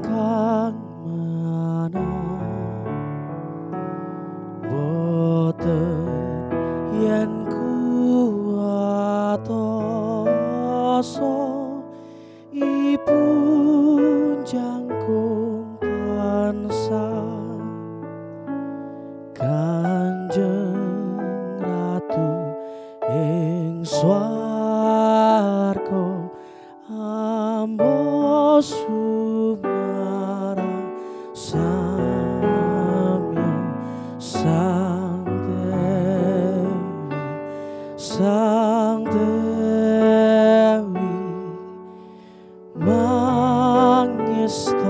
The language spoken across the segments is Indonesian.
kang mana boten yen kuwatoso ipun jangkung tansah Kanjeng Ratu ing swarga ambo sumarang samyo sang dewi mangestono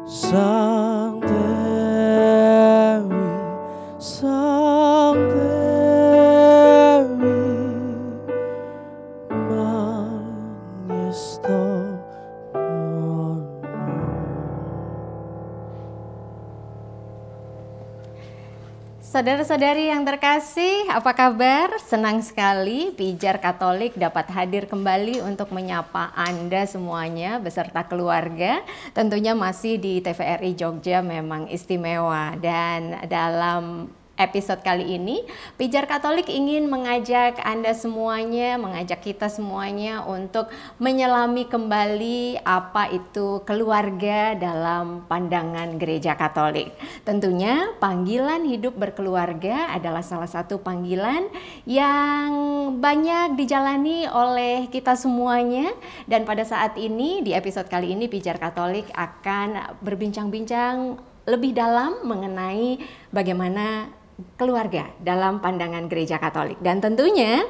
sang dewi mangestono. Saudara-saudari yang terkasih, apa kabar? Senang sekali Pijar Katolik dapat hadir kembali untuk menyapa Anda semuanya beserta keluarga. Tentunya masih di TVRI Jogja memang istimewa, dan dalam episode kali ini Pijar Katolik ingin mengajak Anda semuanya, mengajak kita semuanya untuk menyelami kembali apa itu keluarga dalam pandangan Gereja Katolik. Tentunya panggilan hidup berkeluarga adalah salah satu panggilan yang banyak dijalani oleh kita semuanya, dan pada saat ini di episode kali ini Pijar Katolik akan berbincang-bincang lebih dalam mengenai bagaimana keluarga dalam pandangan Gereja Katolik, dan tentunya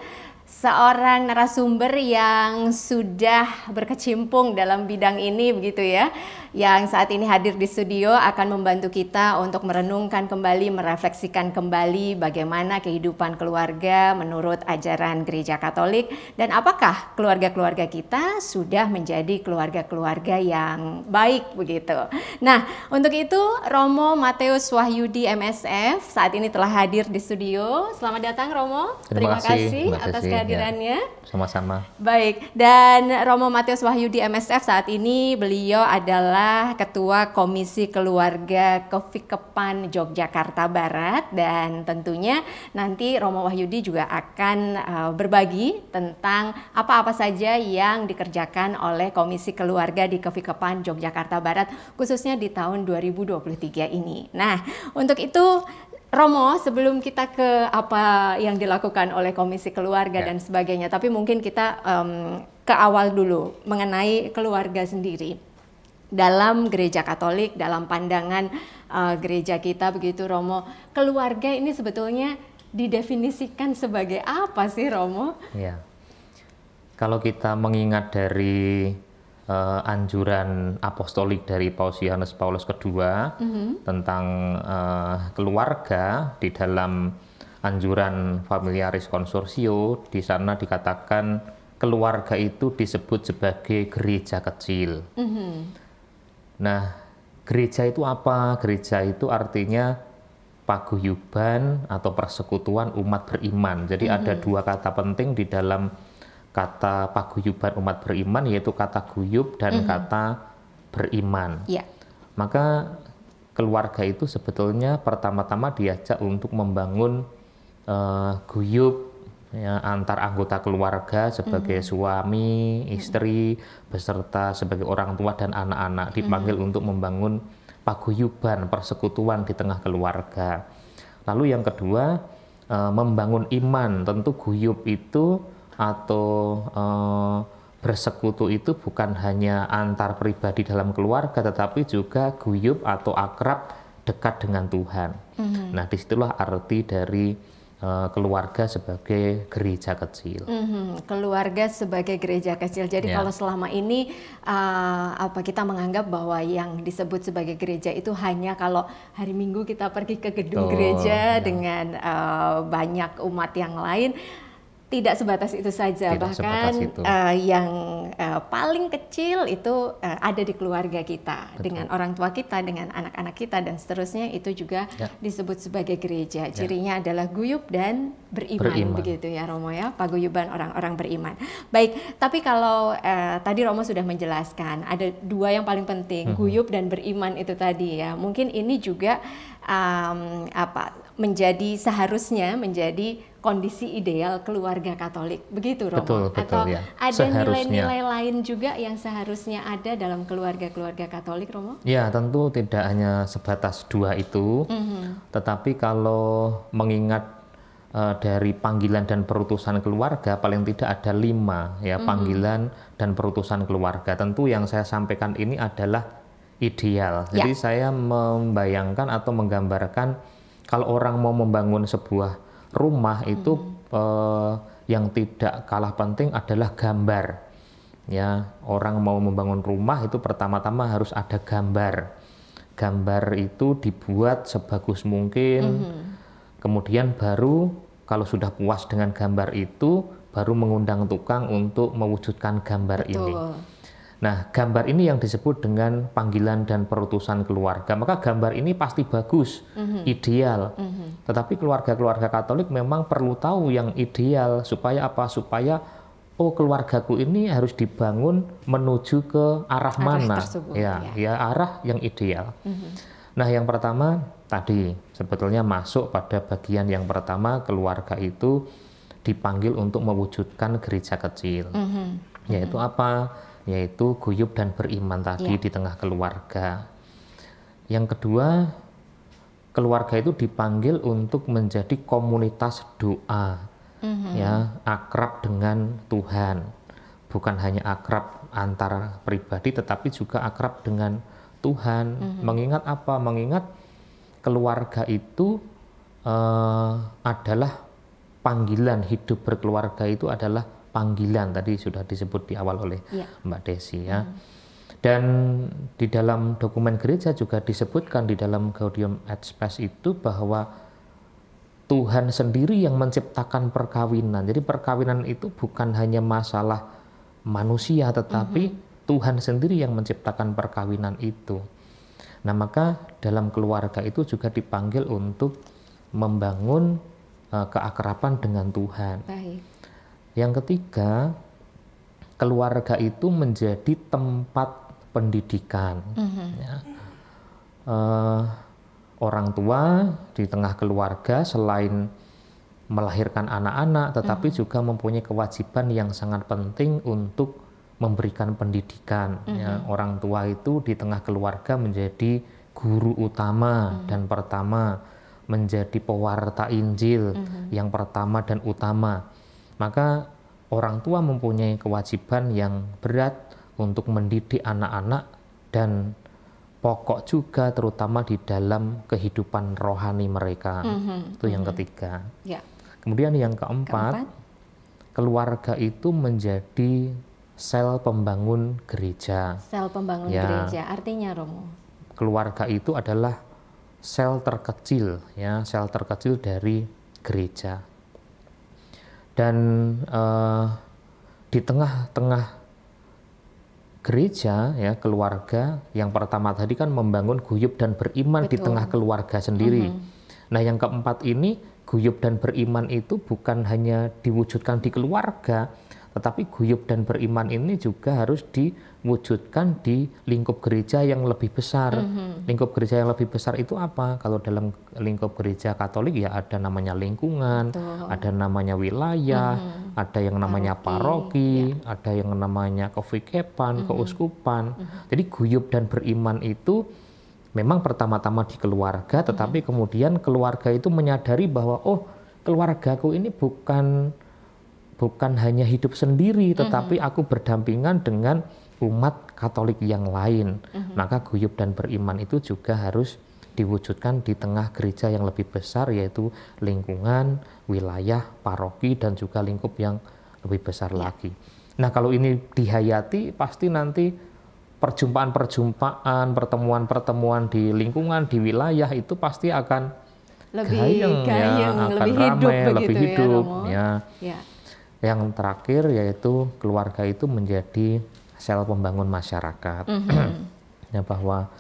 seorang narasumber yang sudah berkecimpung dalam bidang ini begitu ya, yang saat ini hadir di studio akan membantu kita untuk merenungkan kembali, merefleksikan kembali bagaimana kehidupan keluarga menurut ajaran Gereja Katolik, dan apakah keluarga-keluarga kita sudah menjadi keluarga-keluarga yang baik begitu. Nah, untuk itu Romo Mateus Wahyudi MSF saat ini telah hadir di studio. Selamat datang Romo. Terima kasih atas kehadirannya. Ya, sama-sama. Baik, dan Romo Mateus Wahyudi MSF saat ini beliau adalah Ketua Komisi Keluarga Kevikepan Yogyakarta Barat, dan tentunya nanti Romo Wahyudi juga akan berbagi tentang apa-apa saja yang dikerjakan oleh Komisi Keluarga di Kevikepan Yogyakarta Barat khususnya di tahun 2023 ini. Nah, untuk itu Romo, sebelum kita ke apa yang dilakukan oleh Komisi Keluarga dan sebagainya, tapi mungkin kita ke awal dulu mengenai keluarga sendiri. Dalam Gereja Katolik, dalam pandangan gereja kita begitu Romo, keluarga ini sebetulnya didefinisikan sebagai apa sih Romo? Ya, kalau kita mengingat dari anjuran apostolik dari Paus Yohanes Paulus II tentang keluarga di dalam anjuran Familiaris Consortio, di sana dikatakan keluarga itu disebut sebagai gereja kecil. Nah, gereja itu apa? Gereja itu artinya paguyuban atau persekutuan umat beriman. Jadi ada dua kata penting di dalam kata paguyuban umat beriman, yaitu kata guyub dan kata beriman. Maka keluarga itu sebetulnya pertama-tama diajak untuk membangun guyub ya, antar anggota keluarga sebagai suami, istri, beserta sebagai orang tua dan anak-anak, dipanggil untuk membangun paguyuban, persekutuan di tengah keluarga. Lalu yang kedua, membangun iman. Tentu guyub itu atau bersekutu itu bukan hanya antar pribadi dalam keluarga, tetapi juga guyub atau akrab dekat dengan Tuhan. Nah, disitulah arti dari keluarga sebagai gereja kecil. Keluarga sebagai gereja kecil. Jadi kalau selama ini kita menganggap bahwa yang disebut sebagai gereja itu hanya kalau hari Minggu kita pergi ke gedung gereja dengan banyak umat yang lain. tidak sebatas itu saja, Tidak bahkan sebatas itu. yang paling kecil itu ada di keluarga kita, dengan orang tua kita, dengan anak-anak kita dan seterusnya, itu juga disebut sebagai gereja. Cirinya adalah guyub dan beriman, begitu ya Romo ya, paguyuban orang-orang beriman. Baik, tapi kalau tadi Romo sudah menjelaskan ada dua yang paling penting, guyub dan beriman itu tadi ya. Mungkin ini juga seharusnya menjadi kondisi ideal keluarga Katolik, begitu Romo? Betul, Atau ya. ada nilai-nilai lain juga yang seharusnya ada dalam keluarga-keluarga Katolik, Romo? Ya, tentu tidak hanya sebatas dua itu, tetapi kalau mengingat dari panggilan dan perutusan keluarga, paling tidak ada 5 ya, panggilan dan perutusan keluarga. Tentu yang saya sampaikan ini adalah ideal. Jadi saya membayangkan atau menggambarkan kalau orang mau membangun sebuah rumah itu yang tidak kalah penting adalah gambar. Ya, orang mau membangun rumah itu pertama-tama harus ada gambar. Gambar itu dibuat sebagus mungkin. Kemudian baru kalau sudah puas dengan gambar itu, baru mengundang tukang untuk mewujudkan gambar ini. Nah, gambar ini yang disebut dengan panggilan dan perutusan keluarga. Maka gambar ini pasti bagus, ideal. Tetapi keluarga-keluarga Katolik memang perlu tahu yang ideal. Supaya apa? Supaya, oh keluargaku ini harus dibangun menuju ke arah mana? Tersebut, ya arah yang ideal. Nah, yang pertama tadi sebetulnya masuk pada bagian yang pertama, keluarga itu dipanggil untuk mewujudkan gereja kecil. Yaitu apa? Yaitu guyub dan beriman tadi di tengah keluarga. Yang kedua, keluarga itu dipanggil untuk menjadi komunitas doa, ya, akrab dengan Tuhan. Bukan hanya akrab antara pribadi, tetapi juga akrab dengan Tuhan. Mengingat apa? Mengingat keluarga itu adalah panggilan, hidup berkeluarga itu adalah panggilan, tadi sudah disebut di awal oleh Mbak Desi ya. Dan di dalam dokumen gereja juga disebutkan di dalam Gaudium et Spes itu bahwa Tuhan sendiri yang menciptakan perkawinan. Jadi perkawinan itu bukan hanya masalah manusia, tetapi Tuhan sendiri yang menciptakan perkawinan itu. Nah, maka dalam keluarga itu juga dipanggil untuk membangun keakraban dengan Tuhan. Baik. Yang ketiga, keluarga itu menjadi tempat pendidikan. Ya. Orang tua di tengah keluarga selain melahirkan anak-anak, tetapi juga mempunyai kewajiban yang sangat penting untuk memberikan pendidikan. Ya. Orang tua itu di tengah keluarga menjadi guru utama dan pertama, menjadi pewarta Injil yang pertama dan utama. Maka orang tua mempunyai kewajiban yang berat untuk mendidik anak-anak dan pokok juga terutama di dalam kehidupan rohani mereka. Itu yang ketiga. Kemudian yang keempat, keluarga itu menjadi sel pembangun gereja. Sel pembangun gereja, artinya Romo? Keluarga itu adalah sel terkecil, ya, sel terkecil dari gereja. Dan di tengah-tengah gereja, ya, keluarga yang pertama tadi kan membangun guyub dan beriman di tengah keluarga sendiri. Nah, yang keempat ini, guyub dan beriman itu bukan hanya diwujudkan di keluarga, tetapi guyub dan beriman ini juga harus diwujudkan di lingkup gereja yang lebih besar. Lingkup gereja yang lebih besar itu apa? Kalau dalam lingkup gereja Katolik ya ada namanya lingkungan, ada namanya wilayah, ada yang namanya paroki, ada yang namanya kevikepan, keuskupan. Jadi guyub dan beriman itu memang pertama-tama di keluarga, tetapi kemudian keluarga itu menyadari bahwa oh, keluargaku ini bukan hanya hidup sendiri, tetapi aku berdampingan dengan umat Katolik yang lain. Maka guyub dan beriman itu juga harus diwujudkan di tengah gereja yang lebih besar, yaitu lingkungan, wilayah, paroki, dan juga lingkup yang lebih besar lagi. Nah, kalau ini dihayati, pasti nanti perjumpaan-perjumpaan, pertemuan-pertemuan di lingkungan, di wilayah itu pasti akan lebih gayeng, akan lebih ramai, hidup, lebih hidup. Ya. Yang terakhir yaitu keluarga itu menjadi sel pembangun masyarakat. Ya, bahwa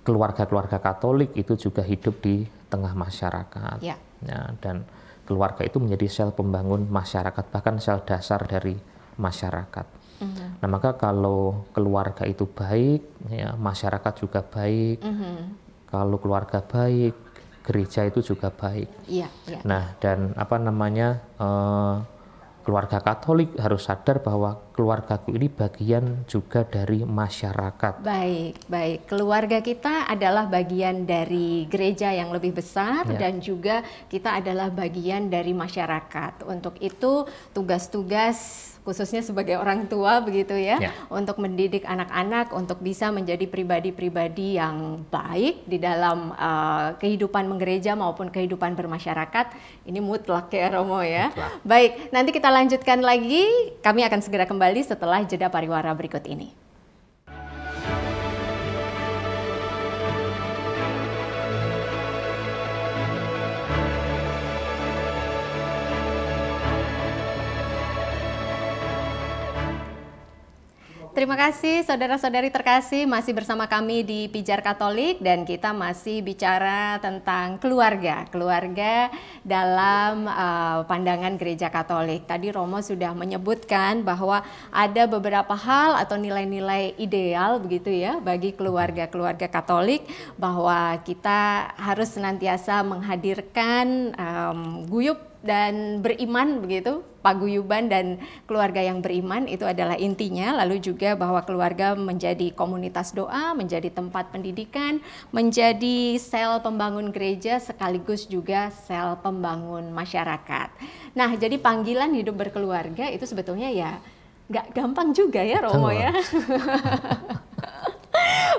keluarga-keluarga Katolik itu juga hidup di tengah masyarakat. Ya, dan keluarga itu menjadi sel pembangun masyarakat, bahkan sel dasar dari masyarakat. Nah, maka kalau keluarga itu baik, ya, masyarakat juga baik. Kalau keluarga baik, gereja itu juga baik. Nah, dan keluarga Katolik harus sadar bahwa keluargaku ini bagian juga dari masyarakat. Baik. Keluarga kita adalah bagian dari gereja yang lebih besar, dan juga kita adalah bagian dari masyarakat. Untuk itu tugas-tugas khususnya sebagai orang tua begitu ya, untuk mendidik anak-anak untuk bisa menjadi pribadi-pribadi yang baik di dalam kehidupan menggereja maupun kehidupan bermasyarakat. Ini mutlak ya Romo ya. Baik, nanti kita lanjutkan lagi. Kami akan segera kembali setelah jeda pariwara berikut ini. Terima kasih saudara-saudari terkasih, masih bersama kami di Pijar Katolik dan kita masih bicara tentang keluarga dalam pandangan Gereja Katolik. Tadi Romo sudah menyebutkan bahwa ada beberapa hal atau nilai-nilai ideal begitu ya bagi keluarga-keluarga Katolik, bahwa kita harus senantiasa menghadirkan guyup dan beriman begitu, paguyuban dan keluarga yang beriman itu adalah intinya. Lalu juga bahwa keluarga menjadi komunitas doa, menjadi tempat pendidikan, menjadi sel pembangun gereja sekaligus juga sel pembangun masyarakat. Nah, jadi panggilan hidup berkeluarga itu sebetulnya ya nggak gampang juga ya Romo ya.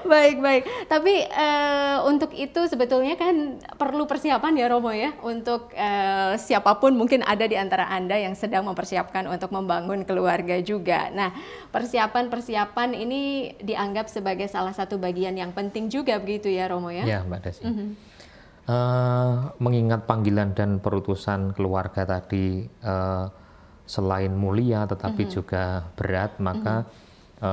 Baik. Tapi untuk itu sebetulnya kan perlu persiapan ya Romo ya, untuk siapapun mungkin ada di antara Anda yang sedang mempersiapkan untuk membangun keluarga juga. Nah, persiapan ini dianggap sebagai salah satu bagian yang penting juga begitu ya Romo ya? Ya, Mbak Desi. Mengingat panggilan dan perutusan keluarga tadi selain mulia tetapi juga berat, maka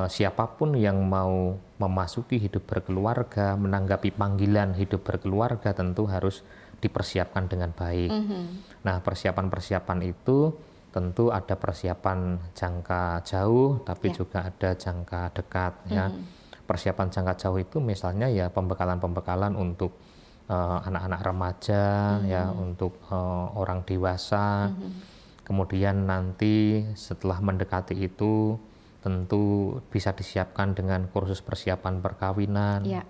siapapun yang mau memasuki hidup berkeluarga, menanggapi panggilan hidup berkeluarga tentu harus dipersiapkan dengan baik. Nah, persiapan-persiapan itu tentu ada persiapan jangka jauh, tapi juga ada jangka dekat. Ya, persiapan jangka jauh itu misalnya ya pembekalan-pembekalan untuk anak-anak remaja, ya, untuk orang dewasa. Kemudian nanti setelah mendekati itu tentu bisa disiapkan dengan kursus persiapan perkawinan, ya.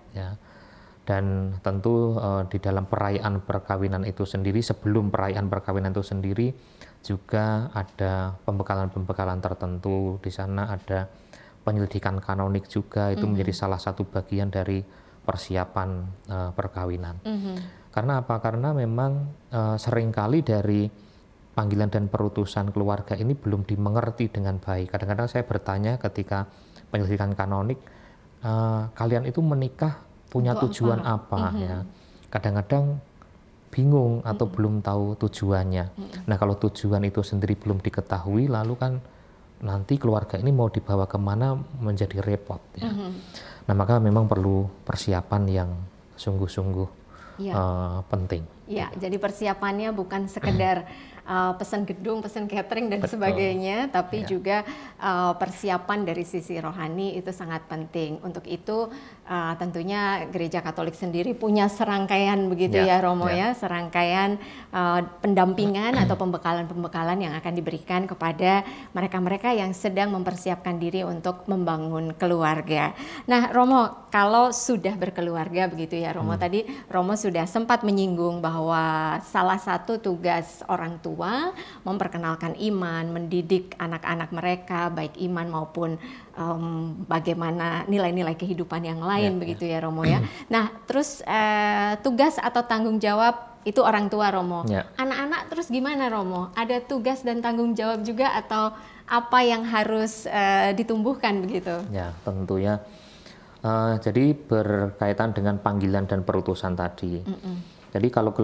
Dan tentu di dalam perayaan perkawinan itu sendiri, sebelum perayaan perkawinan itu sendiri juga ada pembekalan-pembekalan tertentu. Di sana ada penyelidikan kanonik juga, itu menjadi salah satu bagian dari persiapan perkawinan. Karena apa? Karena memang seringkali dari panggilan dan perutusan keluarga ini belum dimengerti dengan baik. Kadang-kadang saya bertanya ketika penyelidikan kanonik, kalian itu menikah punya tujuan apa? Ya, kadang-kadang bingung atau belum tahu tujuannya. Nah, kalau tujuan itu sendiri belum diketahui, lalu kan nanti keluarga ini mau dibawa kemana menjadi repot. Ya. Nah, maka memang perlu persiapan yang sungguh-sungguh penting. Ya, jadi persiapannya bukan sekedar pesan gedung, pesan catering dan sebagainya, tapi juga persiapan dari sisi rohani itu sangat penting. Untuk itu tentunya Gereja Katolik sendiri punya serangkaian begitu ya Romo ya, serangkaian pendampingan atau pembekalan-pembekalan yang akan diberikan kepada mereka-mereka yang sedang mempersiapkan diri untuk membangun keluarga. Nah, Romo, kalau sudah berkeluarga begitu ya Romo, tadi Romo sudah sempat menyinggung bahwa salah satu tugas orang tua memperkenalkan iman, mendidik anak-anak mereka baik iman maupun bagaimana nilai-nilai kehidupan yang lain begitu ya Romo ya. Nah, terus tugas atau tanggung jawab itu orang tua Romo. Anak-anak terus gimana Romo? Ada tugas dan tanggung jawab juga atau apa yang harus ditumbuhkan begitu? Ya, tentu ya. Jadi berkaitan dengan panggilan dan perutusan tadi. Jadi kalau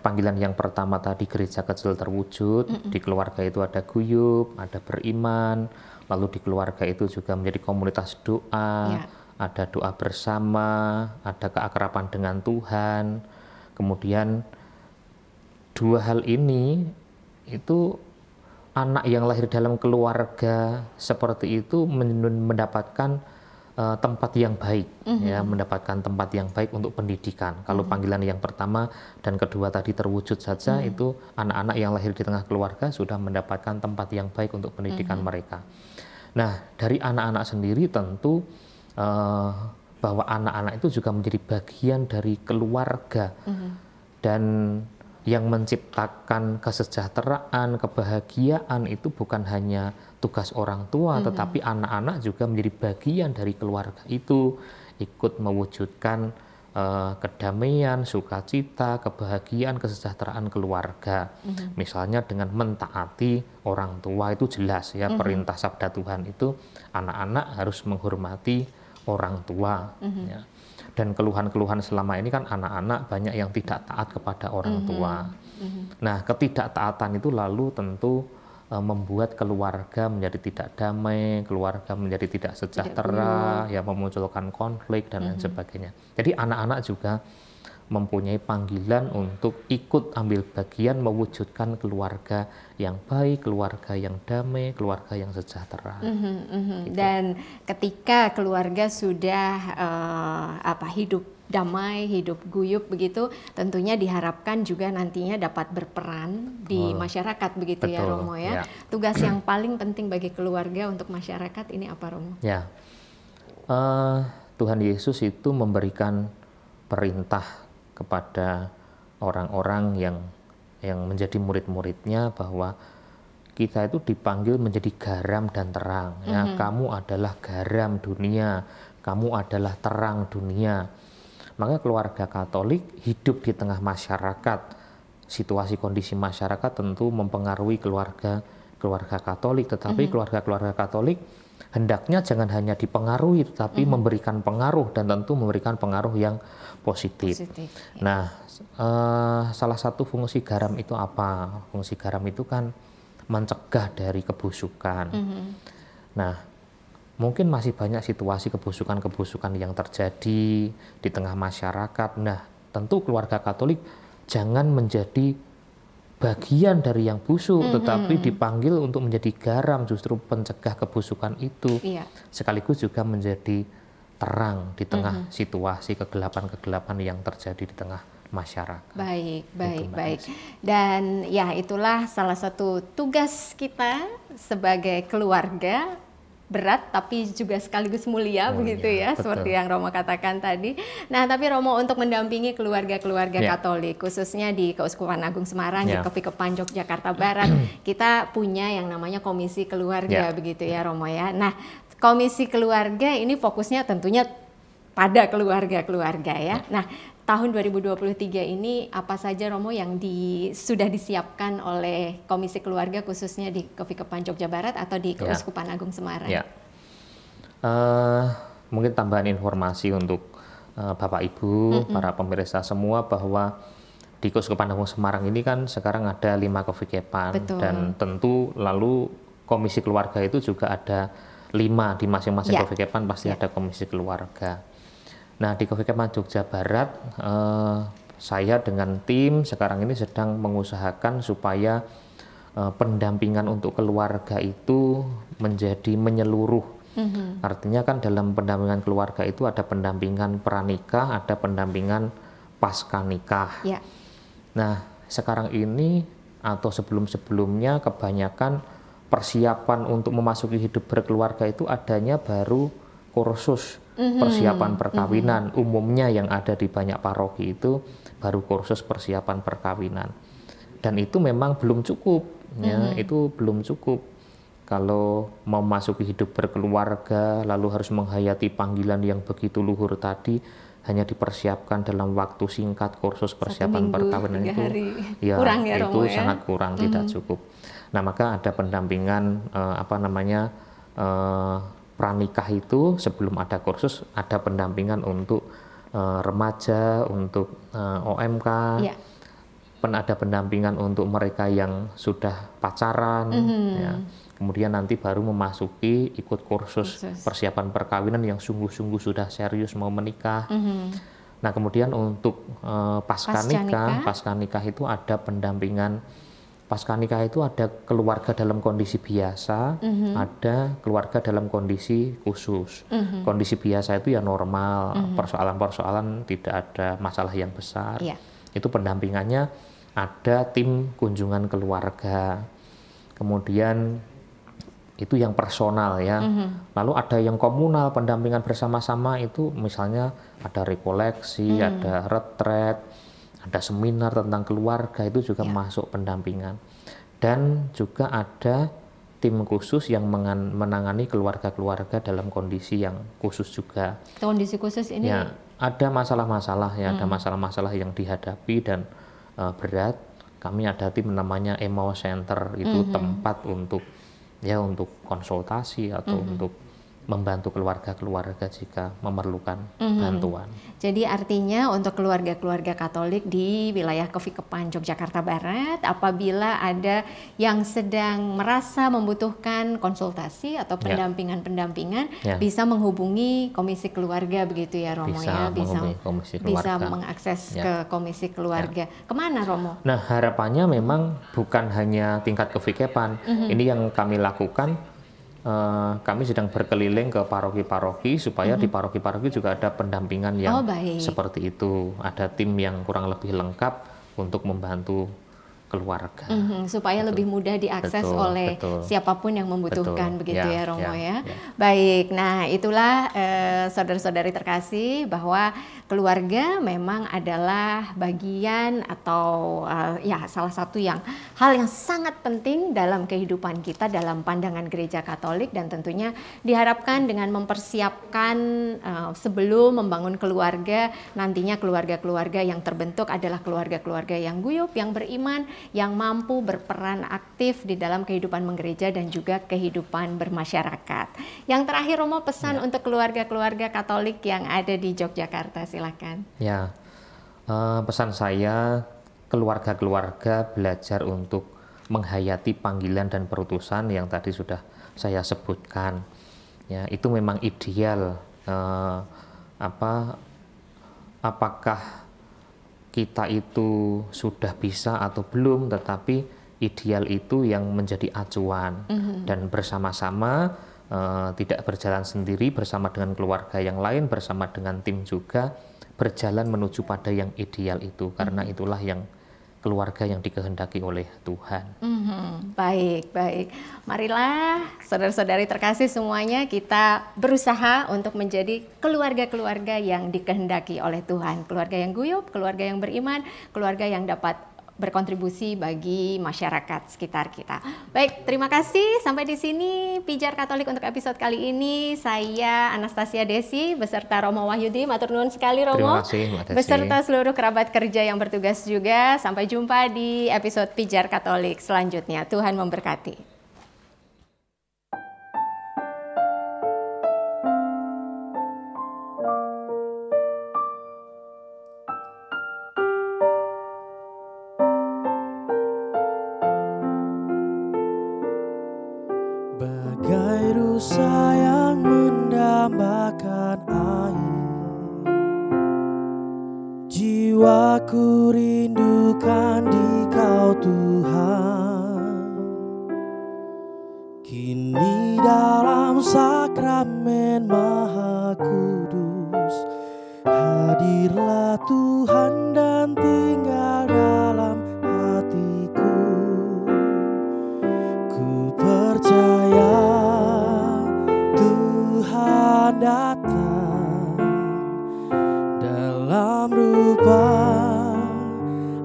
panggilan yang pertama tadi gereja kecil terwujud, di keluarga itu ada guyub, ada beriman, lalu di keluarga itu juga menjadi komunitas doa, ada doa bersama, ada keakraban dengan Tuhan. Kemudian dua hal ini itu anak yang lahir dalam keluarga seperti itu mendapatkan tempat yang baik, ya, mendapatkan tempat yang baik untuk pendidikan. Kalau panggilan yang pertama dan kedua tadi terwujud saja, itu anak-anak yang lahir di tengah keluarga sudah mendapatkan tempat yang baik untuk pendidikan mereka. Nah, dari anak-anak sendiri tentu bahwa anak-anak itu juga menjadi bagian dari keluarga, dan yang menciptakan kesejahteraan, kebahagiaan itu bukan hanya tugas orang tua, tetapi anak-anak juga menjadi bagian dari keluarga itu, ikut mewujudkan kedamaian, sukacita, kebahagiaan, kesejahteraan keluarga. Misalnya dengan mentaati orang tua, itu jelas ya, perintah sabda Tuhan itu anak-anak harus menghormati orang tua. Ya. Dan keluhan-keluhan selama ini kan anak-anak banyak yang tidak taat kepada orang tua. Nah, ketidaktaatan itu lalu tentu membuat keluarga menjadi tidak damai, keluarga menjadi tidak sejahtera, ya, memunculkan konflik dan lain sebagainya. Jadi anak-anak juga mempunyai panggilan untuk ikut ambil bagian mewujudkan keluarga yang baik, keluarga yang damai, keluarga yang sejahtera. Gitu. Dan ketika keluarga sudah hidup damai, hidup guyup begitu, tentunya diharapkan juga nantinya dapat berperan di masyarakat begitu. Betul, ya Romo ya. Tugas yang paling penting bagi keluarga untuk masyarakat ini apa, Romo? Ya, Tuhan Yesus itu memberikan perintah kepada orang-orang yang menjadi murid-muridnya bahwa kita itu dipanggil menjadi garam dan terang. Ya, kamu adalah garam dunia, kamu adalah terang dunia. Maka keluarga Katolik hidup di tengah masyarakat. Situasi kondisi masyarakat tentu mempengaruhi keluarga Katolik, tetapi keluarga Katolik hendaknya jangan hanya dipengaruhi, tetapi memberikan pengaruh, dan tentu memberikan pengaruh yang positif. Nah, salah satu fungsi garam itu apa? Fungsi garam itu kan mencegah dari kebusukan. Nah, mungkin masih banyak situasi kebusukan yang terjadi di tengah masyarakat. Nah, tentu keluarga Katolik jangan menjadi bagian dari yang busuk, tetapi dipanggil untuk menjadi garam, justru pencegah kebusukan itu. Sekaligus juga menjadi terang di tengah situasi kegelapan-kegelapan yang terjadi di tengah masyarakat. Baik. Dan ya, itulah salah satu tugas kita sebagai keluarga, berat tapi juga sekaligus mulia, begitu ya, betul. Seperti yang Romo katakan tadi. Nah, tapi Romo untuk mendampingi keluarga-keluarga Katolik, khususnya di Keuskupan Agung Semarang, di Kepikepan Yogyakarta Barat, kita punya yang namanya Komisi Keluarga, begitu ya Romo ya. Nah, Komisi Keluarga ini fokusnya tentunya pada keluarga-keluarga ya. Nah, tahun 2023 ini apa saja Romo yang sudah disiapkan oleh Komisi Keluarga khususnya di Kepikepan Jogja Barat atau di Keuskupan Agung Semarang? Mungkin tambahan informasi untuk Bapak Ibu, para pemirsa semua, bahwa di Keuskupan Agung Semarang ini kan sekarang ada 5 kepikepan, dan tentu lalu Komisi Keluarga itu juga ada 5 di masing-masing kepikepan, pasti ada Komisi Keluarga. Nah, di Kepikepan Jogja Barat, saya dengan tim sekarang ini sedang mengusahakan supaya pendampingan untuk keluarga itu menjadi menyeluruh. Artinya kan dalam pendampingan keluarga itu ada pendampingan pranikah, ada pendampingan pasca nikah. Nah, sekarang ini atau sebelum-sebelumnya kebanyakan persiapan untuk memasuki hidup berkeluarga itu adanya baru kursus persiapan perkawinan. Umumnya yang ada di banyak paroki itu baru kursus persiapan perkawinan, dan itu memang belum cukup ya. Itu belum cukup kalau mau masuki hidup berkeluarga lalu harus menghayati panggilan yang begitu luhur tadi, hanya dipersiapkan dalam waktu singkat kursus persiapan perkawinan itu kurang ya, itu sangat kurang, tidak cukup. Nah, maka ada pendampingan pranikah itu sebelum ada kursus, ada pendampingan untuk remaja, untuk OMK. Ya. Ada pendampingan untuk mereka yang sudah pacaran, ya. Kemudian nanti baru memasuki ikut kursus persiapan perkawinan yang sungguh-sungguh sudah serius mau menikah. Nah, kemudian untuk pasca nikah itu ada pendampingan. Pasca nikah itu ada keluarga dalam kondisi biasa, ada keluarga dalam kondisi khusus. Kondisi biasa itu ya normal, persoalan-persoalan tidak ada masalah yang besar. Itu pendampingannya ada tim kunjungan keluarga. Kemudian itu yang personal ya. Lalu ada yang komunal, pendampingan bersama-sama itu misalnya ada rekoleksi, ada retret, ada seminar tentang keluarga, itu juga masuk pendampingan. Dan juga ada tim khusus yang menangani keluarga-keluarga dalam kondisi yang khusus juga. Kondisi khusus ini ya, ada masalah-masalah ya, ada masalah-masalah yang dihadapi dan berat. Kami ada tim namanya Emmaus Center, itu tempat untuk konsultasi atau untuk membantu keluarga-keluarga jika memerlukan bantuan. Jadi artinya untuk keluarga-keluarga Katolik di wilayah Kevikepan Yogyakarta Barat, apabila ada yang sedang merasa membutuhkan konsultasi atau pendampingan-pendampingan, bisa menghubungi komisi keluarga begitu ya Romo, bisa mengakses ke komisi keluarga. Kemana Romo? Nah, harapannya memang bukan hanya tingkat Kevikepan. Ini yang kami lakukan. Kami sedang berkeliling ke paroki-paroki supaya di paroki-paroki juga ada pendampingan yang seperti itu. Ada tim yang kurang lebih lengkap untuk membantu keluarga. Supaya lebih mudah diakses oleh siapapun yang membutuhkan, begitu ya Romo ya. Baik, nah itulah saudara-saudari terkasih, bahwa keluarga memang adalah bagian atau salah satu hal yang sangat penting dalam kehidupan kita dalam pandangan Gereja Katolik, dan tentunya diharapkan dengan mempersiapkan sebelum membangun keluarga, nantinya keluarga-keluarga yang terbentuk adalah keluarga-keluarga yang guyup, yang beriman, yang mampu berperan aktif di dalam kehidupan menggereja dan juga kehidupan bermasyarakat. Yang terakhir Romo, pesan untuk keluarga-keluarga Katolik yang ada di Yogyakarta, silakan. Ya, pesan saya, keluarga-keluarga belajar untuk menghayati panggilan dan perutusan yang tadi sudah saya sebutkan. Ya, itu memang ideal. Apakah kita itu sudah bisa atau belum, tetapi ideal itu yang menjadi acuan. Dan bersama-sama, tidak berjalan sendiri, bersama dengan keluarga yang lain, bersama dengan tim juga, berjalan menuju pada yang ideal itu, karena itulah yang keluarga yang dikehendaki oleh Tuhan. Baik. Marilah saudara-saudari terkasih semuanya, kita berusaha untuk menjadi keluarga-keluarga yang dikehendaki oleh Tuhan. Keluarga yang guyup, keluarga yang beriman, keluarga yang dapat berkontribusi bagi masyarakat sekitar kita. Baik, terima kasih. Sampai di sini Pijar Katolik untuk episode kali ini. Saya Anastasia Desi beserta Romo Wahyudi. Matur nuwun sekali Romo. Terima kasih Mbak Desi. Beserta seluruh kerabat kerja yang bertugas juga. Sampai jumpa di episode Pijar Katolik selanjutnya. Tuhan memberkati. Bagai rusa yang mendambakan air, jiwaku rindukan Dikau Tuhan. Kini dalam sakramen Maha Kudus, hadirlah Tuhan dan tinggal dalam hatiku. Ku percaya Tuhan datang dalam rupa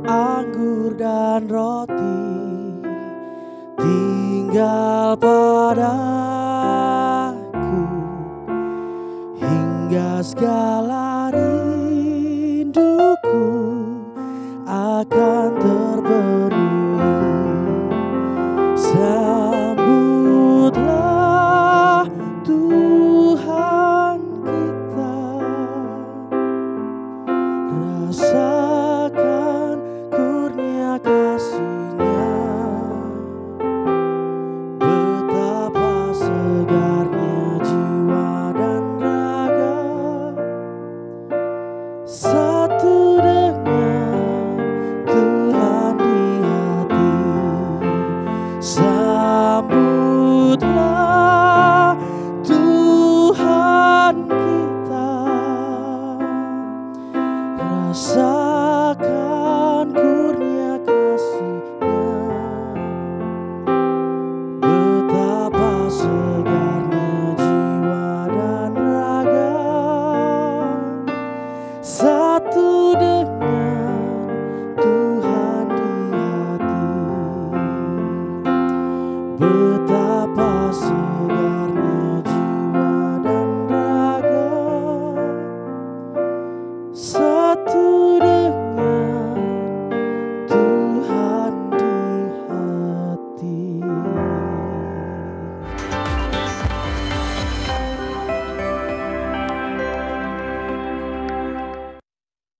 anggur dan roti, tinggal padaku hingga segala